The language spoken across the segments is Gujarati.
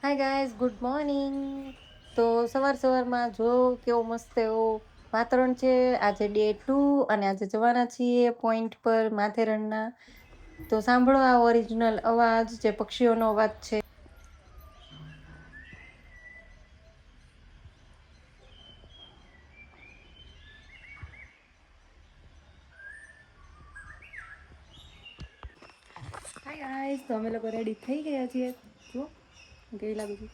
Hi guys, good morning. તો સવારમાં જો કેવો મસ્ત એવો વાતાવરણ છે. આજે ડે 2 અને આજે જવાના છીએ પોઈન્ટ પર માથેરણના. તો સાંભળો આ ઓરિજિનલ અવાજ જે પક્ષીઓનો અવાજ છે. હાય ગાઈઝ, તો અમે લોકો રેડી થઈ ગયા છીએ. જો કેવી લાગુ છું.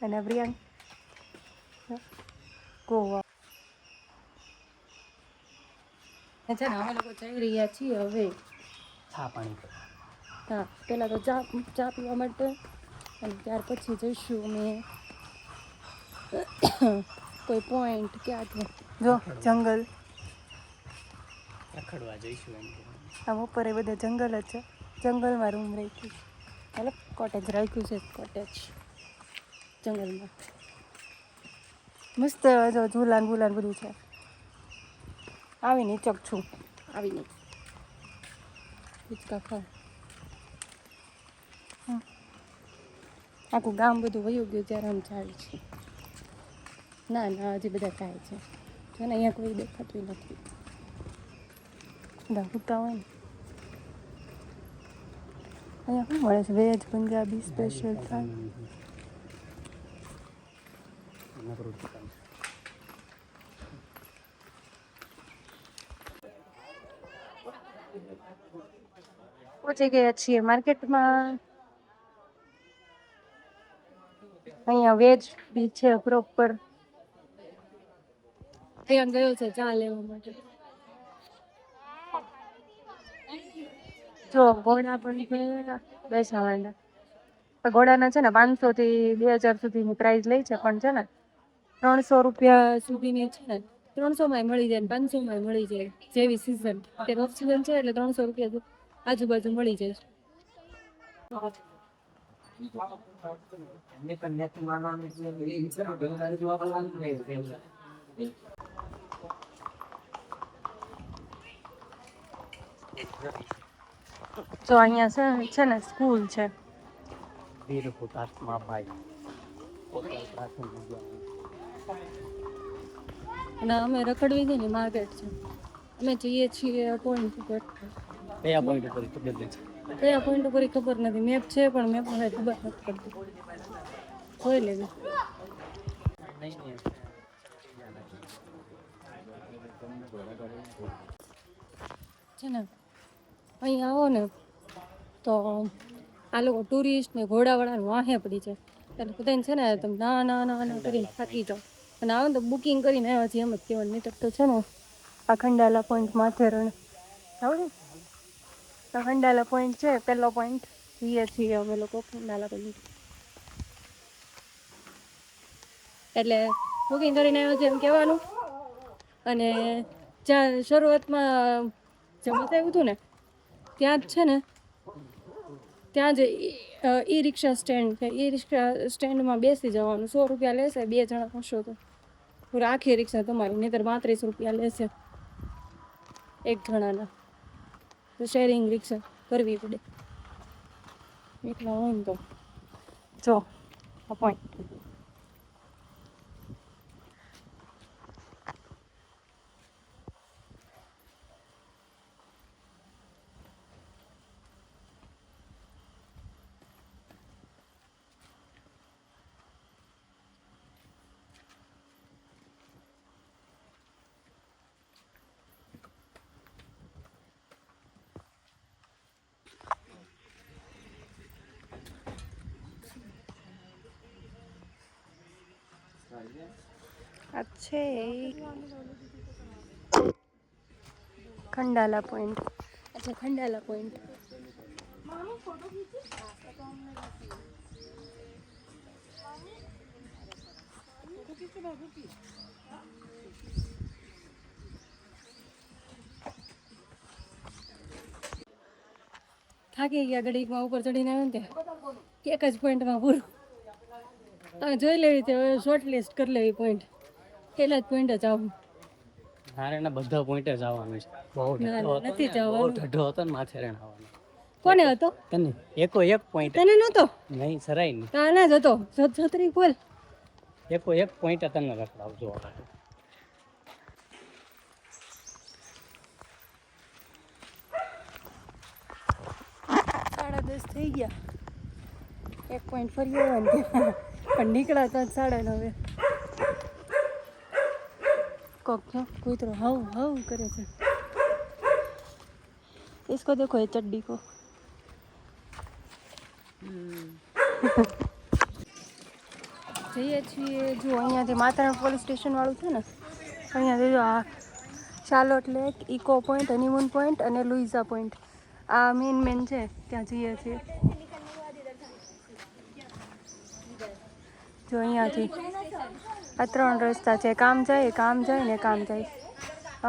અને પ્રિયાંક ગોવા છે ને અમે લોકો જઈ રહ્યા છીએ હવે ચા પાણી હા પહેલાં તો ચા પીવા માટે અને ત્યાર પછી જઈશું અમે કોઈ પોઈન્ટ ક્યાં છે જો જંગલ રખડવા જઈશું એમ કે. આમ ઉપર એ બધા જંગલ જ છે. જંગલમાં રૂમ રાખ્યું મતલબ કોટેજ રાખ્યું છે. કોટેજ જંગલમાં મસ્ત જો ઝૂલાન બુલાન બધું છે. આવીને ચક છું આવીને હિચકા ખાવ આખું ગામ બધું વયું ગયું ત્યારે આમ જાય છે. ના ના હજી બધા જાય છે. જો ને અહીંયા કોઈ દેખાતું નથી. બધા સૂતા હોય ને. અહીંયા શું મળે છે? વેજ પંજાબી સ્પેશિયલ થાય. પહોંચી ગયા છીએ માર્કેટમાં. અહીંયા વેજ બી છે પ્રોપર. ત્યાં ગયો છે ચા લેવા માટે. જો ઘોડા પણ છે બેસવા માંડ્યા. ઘોડાના છે ને 500 થી 2000 સુધીની પ્રાઇસ લે છે. પણ છે ને 300 રૂપિયા સુધીની છે ને 300 માં મળી જાય, 500 માં મળી જાય. જેવી સિઝન તે ઓફ સિઝન છે એટલે 300 રૂપિયા આજુબાજુ મળી જાય. તો અહીંયા છે ને સ્કૂલ છે. વીર હુતાત્મા ભાઈ અને અમે રખડવી ગઈ ને માર્કેટ છે. અમે જઈએ છીએ પોઈન્ટ ઉપર. કયા પોઈન્ટ ઉપર ખબર નથી. કયા પોઈન્ટ ઉપર ખબર નથી. મેપ છે પણ મેપ મને ખબર નથી પડતી. જોઈ લેવી છે ને. અહીં આવો ને તો આ લોકો ટુરિસ્ટ ને ઘોડાવાળાને વાહે પડી છે. એટલે બધાને છે ને તમે ના ના ના ના કરીને થાકી જાઓ. અને આવે ને તો બુકિંગ કરીને આવ્યા છીએ એમ જ કહેવાનું. નહીં તો છે ને આ ખંડાલા પોઈન્ટ માથેરણ આવડે તો ખંડાલા પોઈન્ટ છે. પહેલો પોઈન્ટ જઈએ છીએ અમે લોકો ખંડાલા પોઈન્ટ. એટલે બુકિંગ કરીને આવ્યા છે એમ કહેવાનું. અને જ્યાં શરૂઆતમાં જે બતાવ્યું હતું ને ત્યાં જ છે ને ત્યાં જ ઈ રિક્ષા સ્ટેન્ડ છે. ઈ રિક્ષા સ્ટેન્ડમાં બેસી જવાનું. 100 રૂપિયા લેશે 2 જણા હશો તો. પૂરા આખી રિક્ષા તમારી. નહીંતર 32 રૂપિયા લેશે એક જણાના. તો શેરિંગ રિક્ષા કરવી પડે એકલા હોય ને તો. જો આ પોઈન્ટ છે ખંડાલા પોઈન્ટ. અચ્છા ખંડાલા પોઈન્ટ. થાકી ગયા ઘડીકમાં ઉપર ચડીને આવે ને ત્યાં એક જ પોઈન્ટમાં પૂરું. તમે જોઈ લેવી તે શોર્ટ લિસ્ટ કરી લેવી પોઈન્ટ. પેલા જ પોઈન્ટ જ આવું. મારે એના બધા પોઈન્ટે જવાનું છે. બહુ નથી ઢઢો જવાનું. હતો ને માથેરાન આવવાનો. કોને હતો? તને એકો એક પોઈન્ટ તને નહોતો? નહીં સરાય નહીં. કાને જ હતો. છત્રી ખોલ. એકો એક પોઈન્ટ તને રખડાવજો. 10:30 થઈ ગયા. 1 પોઈન્ટ ફરી આવ્યા પણ નીકળ્યા તો 9:30. કોક છો કૂતરો હવ હવ કરે છે. इसको देखो ये चड्डी को. જઈએ છીએ જો અહીંયાથી માતાના પોલીસ સ્ટેશન વાળું છે ને અહીંયાથી જો આ Charlotte lake, echo point, honeymoon point અને લુઇઝા પોઈન્ટ આ મેન છે ત્યાં જઈએ છીએ. જો અહીંયાથી આ 3 રસ્તા છે. કામ જાય ને કામ જાય.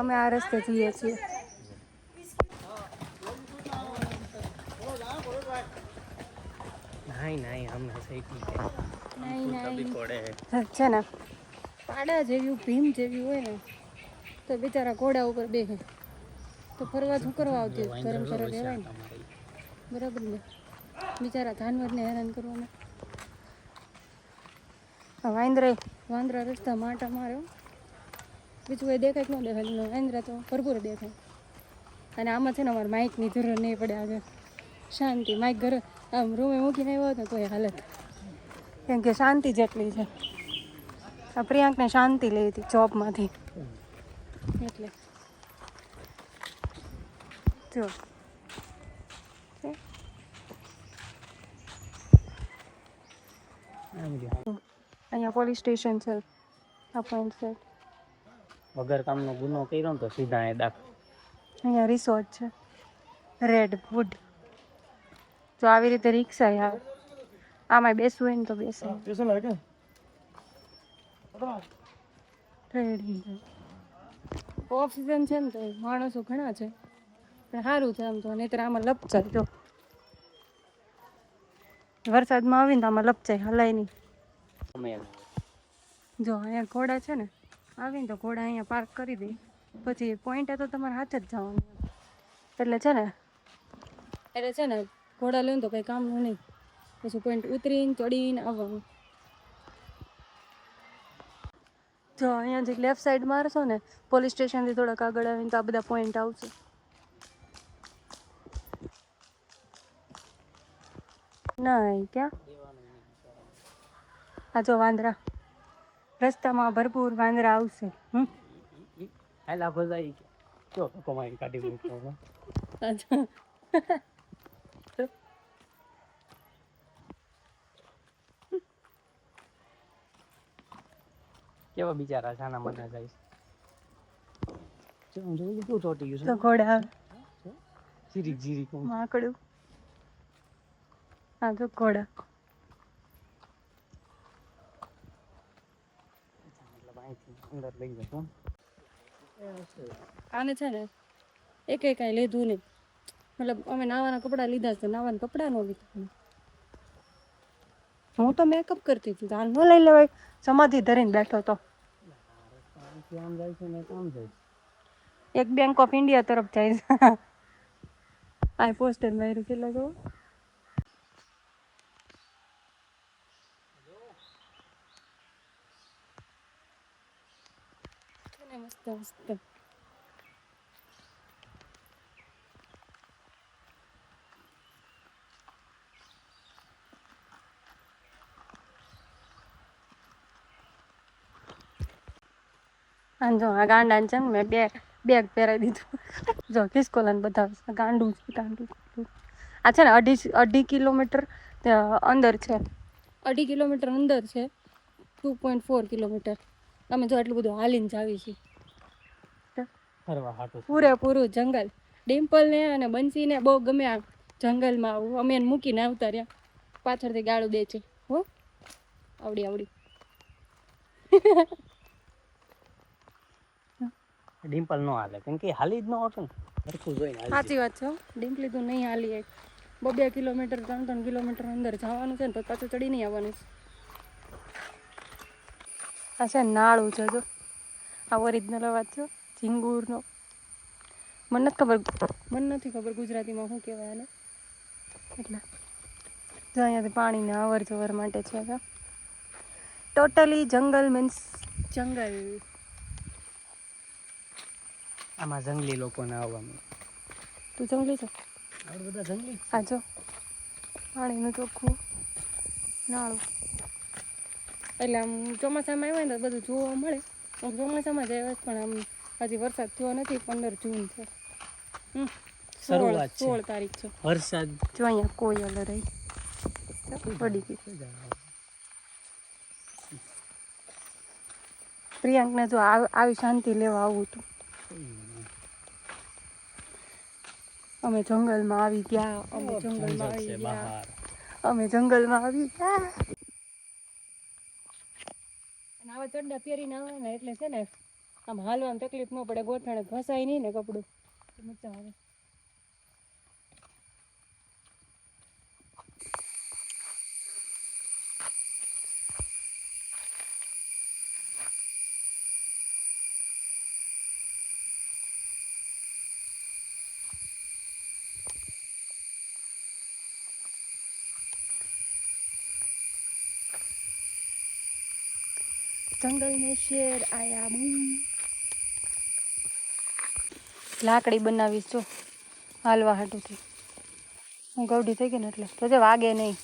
અમે આ રસ્તે જઈએ છીએ. નહીં હમણાં સૈકી નહીં પડે છે ને પાડા જેવી ભીમ જેવી હોય ને તો બિચારા ઘોડા ઉપર બેસે તો ફરવા શું કરવા આવતી ગરમ કરવા રહેવાય ને. બરાબર ને બિચારા જાનવરને હેરાન કરવાના. વાંદરા રસ્તા માટા માર્યો બીજું કોઈ દેખાય જ ન દેખાય. વાંદરા તો ભરપૂર દેખાય. અને આમાં છે ને અમારે માઇકની જરૂર નહીં પડે. આગળ શાંતિ. માઇક ઘરે આમ રૂમે મૂકીને આવ્યો હતો તો એ હાલત કેમ કે શાંતિ જેટલી છે. આ પ્રિયાંકને શાંતિ લઈ હતી જોબમાંથી એટલે જો અહીંયા પોલીસ સ્ટેશન છે. આ પોઈન્ટ છે. વગર કામનો ગુનો કર્યો ને તો સીધા એ દાખ. અહીંયા રિસોર્ટ છે રેડ વુડ. જો આવી રીતે રિક્ષા આવે. આમાં બેસવું હોય ને તો બેસાય. ઓફ સિઝન છે ને તો માણસો ઘણા છે પણ સારું છે આમ તો. નહીંતર આમાં લપચાય. જો વરસાદમાં આવીને તો આમાં લપચાય, હલાય નહીં. જો અહીંયા ઘોડા છે ને આવીને તો ઘોડા અહીંયા પાર્ક કરી દે. પછી પોઈન્ટે તો તમારે હાથે જ જવાનું. એટલે છે ને ઘોડા લઈને તો કંઈ કામનું નહીં. પછી પોઈન્ટ ઉતરીને ચડીને આવવાનું. જો અહીંયાથી લેફ્ટ સાઈડ મારશો ને પોલીસ સ્ટેશનથી થોડાક આગળ આવીને તો આ બધા પોઈન્ટ આવશે. નહીં ક્યાં આ જો વાંદરા રસ્તામાં ભરપૂર વાંદરા આવશે. હાલા ભજાઈ જો કમાઈ કાઢી મૂક્યો. કેવા બિચારા છાના મના જાય છે. જોઈ કેવું ચોટી ગયું તો ઘોડા જીરી માકડું. હા તો ઘોડા અંદર લઈ જતો. આને છે ને એક કાંઈ લીધું નહીં. મતલબ અમે નાવાના કપડાં લીધા છે. નાવાના કપડાં ન લીધા. હું તો મેકઅપ કરતી હતી. હાલ ન લઈ લેવાય. સમાધિ ધરીને બેઠો તો. આમ જાય છે ને કામ જાય. એક બેંક ઓફ ઇન્ડિયા તરફ જાય છે. આ પોસ્ટર માર્યું કેટલા કહો. મસ્ત મસ્ત. જો આ ગાંડા છે ને મેં બેગ પહેરાવી દીધું. જો ખિસકોલાને બતાવે ગાંડું છે. આ છે ને 2.5 કિલોમીટર અંદર છે. 2.5 કિલોમીટર અંદર છે. 2.4 કિલોમીટર. અમે જો એટલું બધું હાલીને જ આવી છીએ. પૂરેપૂરું જંગલ. ડિમ્પલને અને બંસીને બહુ ગમે આ જંગલમાં આવું. અમે એને મૂકીને આવતા રહ્યા. પાછળથી ગાળું દે છે. હો આવડી ડિમ્પલ નો હાલે કેમ કે હાલી જ ન હોતું ને. સાચી વાત છે. ડિમ્પલી તો નહીં હાલી. 2 કિલોમીટર 3 કિલોમીટર અંદર જવાનું છે ને તો પાછું ચડી નહીં આવવાનું. આ છે નાળું છે. જો આ ઓરિજિનલ અવાજ છે ઝીંગુરનો. મને નથી ખબર ગુજરાતીમાં શું કહેવાય આને. એટલે જો અહીંયાથી પાણીના અવર જવર માટે છે કે ટોટલી જંગલ મીન્સ જંગલ. આમાં જંગલી લોકોને આવવાનું. તું જંગલી છો? આપણે બધા જંગલી. આ જો પાણીનું ચોખ્ખું નાળું. એટલે આમ ચોમાસામાં આવ્યા ને તો બધું જોવા મળે. ચોમાસામાં જ આવ્યા પણ આમ હજી વરસાદ થયો નથી. 15 જૂન છે. શરૂઆત છે. 16 તારીખ છે. વરસાદ જો અહીંયા કોયલ રહી પડી ગઈ. પ્રિયાંકને જો આવી શાંતિ લેવા આવું હતું. અમે જંગલમાં આવી ગયા. અમે જંગલમાં આવી ગયા. અમે જંગલમાં આવી ગયા. અને આવા ચડ્ડા પહેરીને આવે ને એટલે છે ને આમ હાલવામાં તકલીફ ન પડે. ગોઠણે ઘસાય નહીં ને કપડું મજા આવે. जंगल में शेर आया बूम. લાકડી બનાવીશ જો હાલવા હાટુથી. હું ગૌડી થઈ ગઈ ને એટલે તો જે વાગે નહીં.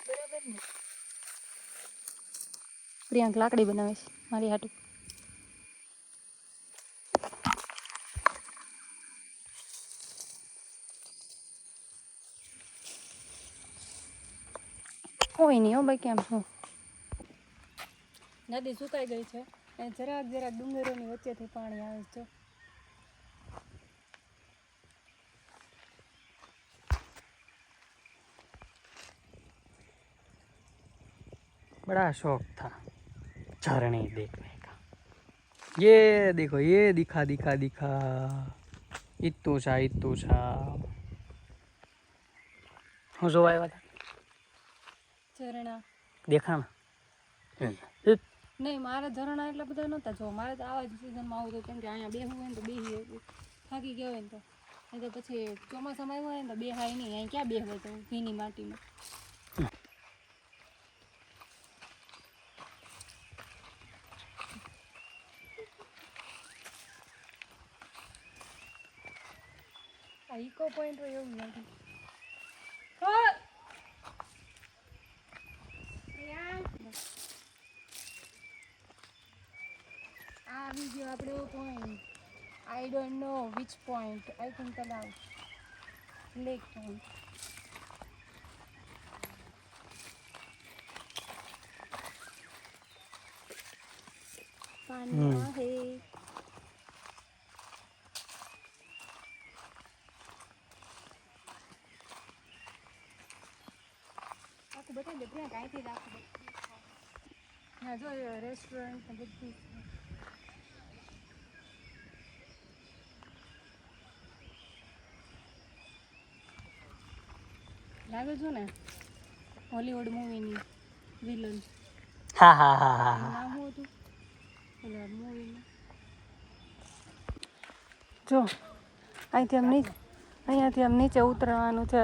બરાબર ને? પ્રિયાંક લાકડી બનાવીશ મારી હાટું. કોઈ નહીં હો ભાઈ. કેમ શું નદી સુકાઈ ગઈ છે અને જરાક ડુંગરોની વચ્ચેથી પાણી આવે છે. बड़ा शौक था झरने देखने का. ये देखो ये दिखा दिखा दिखा इतू सा હું જોવા આવ્યા હતા ઝરણા દેખા ના નહીં. મારે ઝરણા એટલા બધા નહોતા જો. મારે તો આવા જ સિઝનમાં આવું હતું કેમ કે અહીંયા બેહવું હોય ને તો બેસી થાકી ગયા હોય ને તો. નહીં તો પછી ચોમાસામાં આવ્યો હોય ને તો બેહાય નહીં. અહીં ક્યાં બેહવાય તો ભીની માટીમાં. આ ઇકો પોઈન્ટ હોય એવું લાગે. આવી ગયો આપણે point. I don't know which point. I think તલાવ લેક પોઈન્ટ. પાણી आहे. આખું બતાવી દે પ્રિયા કાંઈથી રાખું. હા જો રેસ્ટોરન્ટ ને બધું લાગે છો ને હોલીવુડ મૂવીની વિલન. હા હા હા હા નામ શું હતું ઓલા મૂવીનું? જો અહીંયાથી આમ નીચે ઉતરવાનું છે.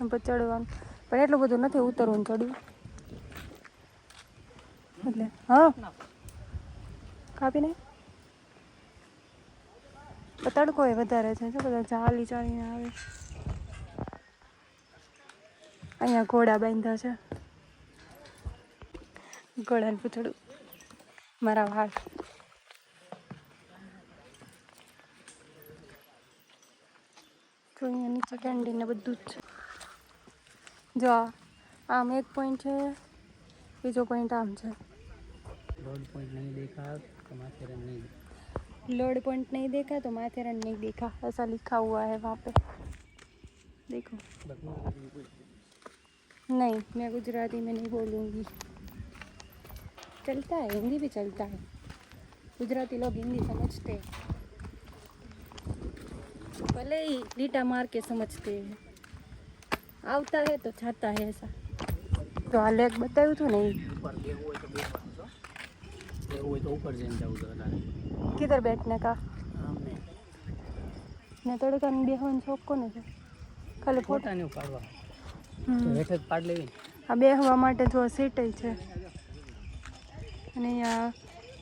એમ પછી ચડવાનું પણ એટલું બધું નથી ઉતરવું ને ચડવું. એટલે હા કાપી નહીં. તડકો એ વધારે છે. જો બધા ચાલીને આવે. અહીંયા ઘોડા બાંધ્યા છે. ઘોડાને પૂછડું મારા વાળ. તો અહીંયા નીચે કેન્ડીને બધું જ છે. જો આમ એક પોઈન્ટ છે. બીજો પોઈન્ટ આમ છે. रोड पॉइंट नहीं देखा तो माथेरन नहीं. लोड पॉइंट नहीं देखा तो माथेरन नहीं देखा ऐसा लिखा हुआ है वहाँ पे. देखो नहीं मैं गुजराती में नहीं बोलूँगी. चलता है हिंदी भी चलता है. गुजराती लोग हिंदी समझते हैं. भले ही लीटा मार के समझते हैं. આવતા है तो जाता है ऐसा. तो આ લેક બતાવ્યું હતું ને ऊपर देव હોય તો બેસવાનું છો. દેવ હોય તો ઉપર જઈને જવું તો વધારે. किधर बैठने का? આમને ને તડકાને બેહવાનો શોખ કોને છે? ખાલી ફોટા. ફોટા ને પાડવા તો હેઠ જ પાડ લેવી. આ બેહવા માટે જો સીટ છે અને અહીંયા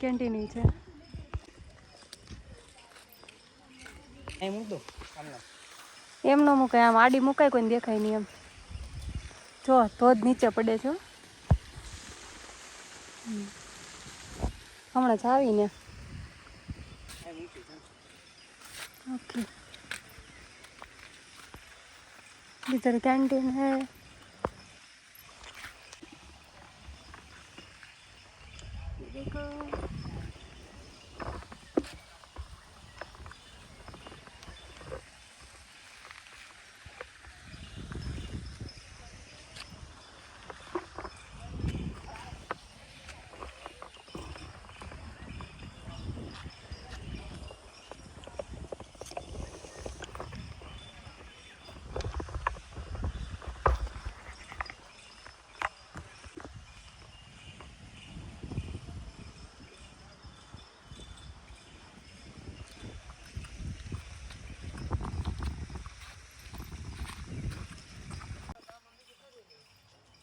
કેન્ટીન છે. અહીં મૂક દો સામે. એમ ન મુકાય, આમ આડી મુકાય, કોઈને દેખાય નહીં એમ. જો ધોધ નીચે પડે છે. હમણાં જ આવીને ओके इधर कैंटीन है. देखो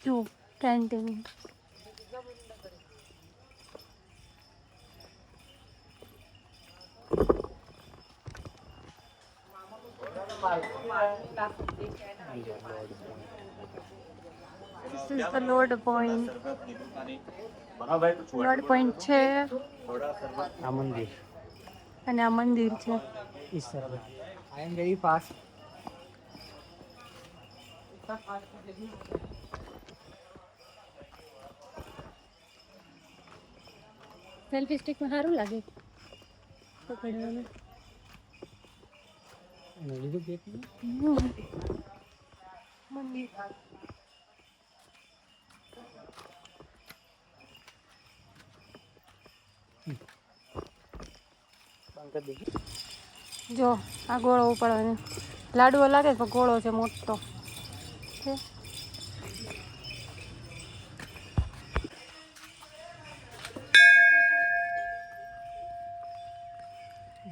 जो canteen This is the load point. Load point છે આ મંદિર અને આ મંદિર છે. ઈશ્વર આઈ એમ વેરી ફાસ્ટ. સેલ્ફી સ્ટિકમાં સારું લાગે પકડવાનું. અને લીધું કે મંદિર બંધ કરી દેજો. જો આ ગોળો ઉપાડવાનો લાડવો લાગે તો ગોળો છે મોટો છે.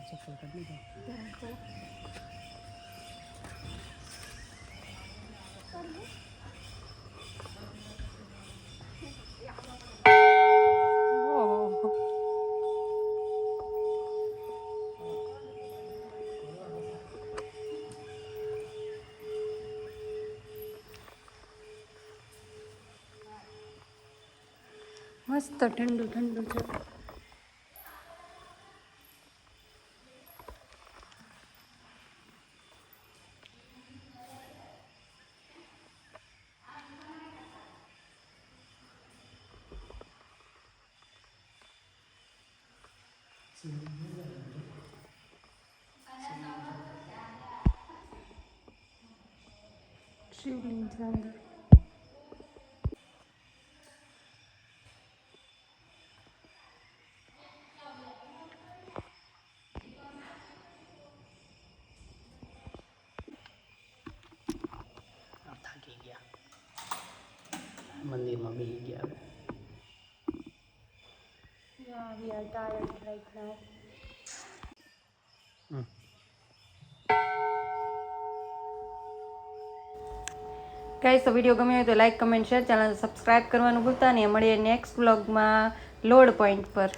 ચપ્પલ કાઢી લીધા. ઓહો. મસ્ત ઠંડુ ઠંડુ છે. શિવલિંગ છે અંદર. થાકી ગયા, મંદિરમાં બેસી ગયા. Yeah, we are tired right now. Guys, તો વિડીયો ગમ્યો હોય તો like comment share channel subscribe કરવાનું ભૂલતા નહીં. મળીએ નેક્સ્ટ વ્લોગમાં લોડ પોઈન્ટ પર.